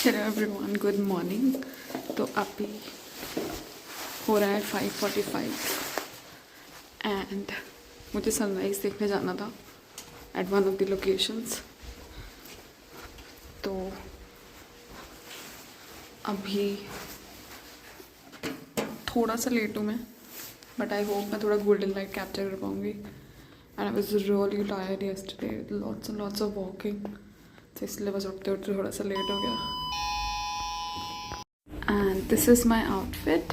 Hello everyone, good morning. तो अभी हो रहा है 5:45 एंड मुझे सनराइज़ देखने जाना था at one of the locations. तो अभी थोड़ा सा लेट हूँ मैं, बट आई होप मैं थोड़ा गोल्डन लाइट कैप्चर कर पाऊँगी। And I was really tired yesterday, lots and lots of walking, तो इसलिए बस उठते उठते थोड़ा सा लेट हो गया। And this is my outfit.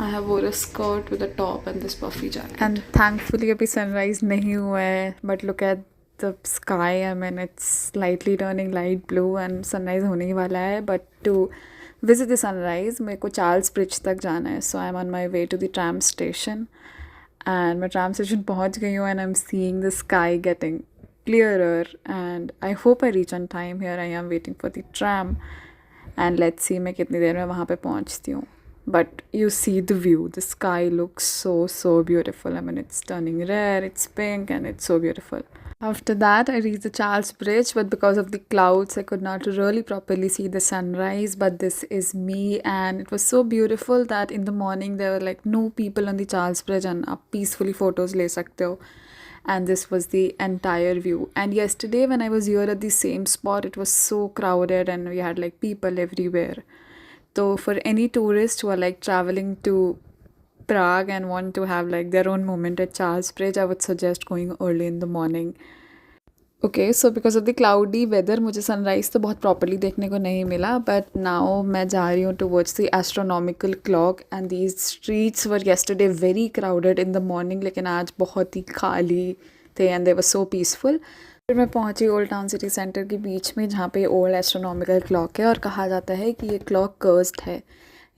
I have wore a skirt with a top and this puffy jacket. And thankfully अभी sunrise नहीं हुआ है, but look at the sky. I mean it's slightly turning light blue and sunrise होने ही वाला है. But to visit the sunrise मेरे को Charles bridge तक जाना है. So I'm on my way to the tram station. And मैं tram station पहुँच गई हूँ and I'm seeing the sky getting clearer. And I hope I reach on time. Here I am waiting for the tram. And let's see मैं कितनी देर में वहाँ पे पहुँचती हूँ. But you see the view, the sky looks so beautiful. I mean it's turning red, it's pink and it's so beautiful. After that, I reached the Charles Bridge, but because of the clouds, I could not really properly see the sunrise. But this is me, and it was so beautiful that in the morning there were like no people on the Charles Bridge, and आप peacefully photos ले सकते हो. And this was the entire view. And yesterday when I was here at the same spot, it was so crowded and we had like people everywhere. So for any tourists who are like traveling to Prague and want to have like their own moment at Charles Bridge, I would suggest going early in the morning. Okay, so because of the cloudy weather मुझे sunrise तो बहुत properly देखने को नहीं मिला. But now मैं जा रही हूँ towards the astronomical clock and these streets were yesterday very crowded in the morning, लेकिन आज बहुत ही खाली थे and they were so peaceful. फिर मैं पहुँची ओल्ड टाउन सिटी सेंटर के बीच में, जहाँ पे ओल्ड एस्ट्रोनॉमिकल क्लॉक है और कहा जाता है कि ये क्लॉक कर्स्ड है.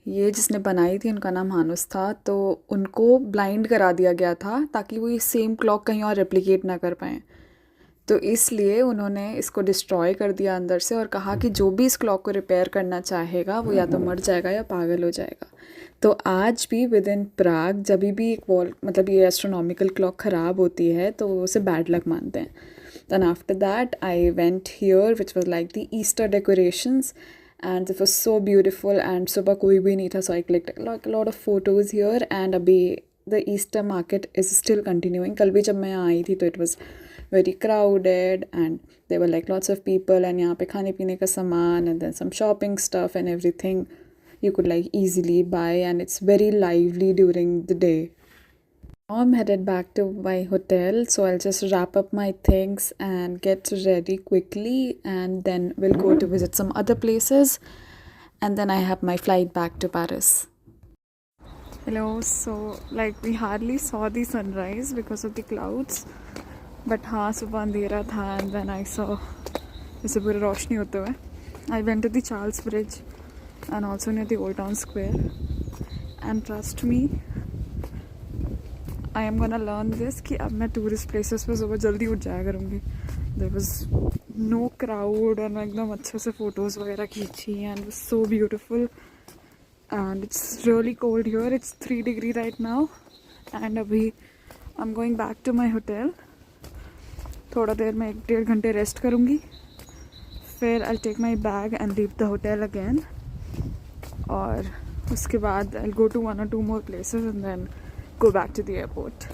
ये जिसने बनाई थी उनका नाम हानुस था, तो उनको ब्लाइंड करा दिया गया था ताकि वो ये सेम क्लॉक कहीं और रेप्लिकेट ना कर पाएँ. तो इसलिए उन्होंने इसको डिस्ट्रॉय कर दिया अंदर से और कहा कि जो भी इस क्लॉक को रिपेयर करना चाहेगा वो या तो मर जाएगा या पागल हो जाएगा. तो आज भी विद इन प्राग जब भी एक वॉल मतलब ये एस्ट्रोनॉमिकल क्लॉक ख़राब होती है तो वो उसे बैड लक मानते हैं. Then after that I went here which was like the Easter decorations and it was so beautiful. And सुबह कोई भी नहीं था, so I clicked lot of photos here. And अभी the Easter market is still continuing. कल भी जब मैं यहाँ आई थी तो it was very crowded and there were like lots of people, and यहाँ पे खाने पीने का सामान and then some shopping stuff and everything you could like easily buy, and it's very lively during the day. Now I'm headed back to my hotel, so I'll just wrap up my things and get ready quickly, and then we'll go to visit some other places, and then I have my flight back to Paris. Hello, so like we hardly saw the sunrise because of the clouds. But हाँ, सुबह अंधेरा था and then I saw जैसे पूरे रोशनी होते हुए. I went to the Charles Bridge and also near the Old Town Square, and trust me I am gonna learn this कि अब मैं टूरिस्ट प्लेसेस पे सुबह जल्दी उठ जाया करूँगी. देयर वाज नो क्राउड और मैं एकदम अच्छे से फ़ोटोज़ वगैरह खींची and was so beautiful. And it's really cold here, it's 3 degree right now. And अभी I am going back to my hotel. थोड़ा देर में 1-1.5 घंटे रेस्ट करूँगी, फिर I take my bag and leave the hotel again. और उसके बाद I go to 1 or 2 more places and then go back to the airport.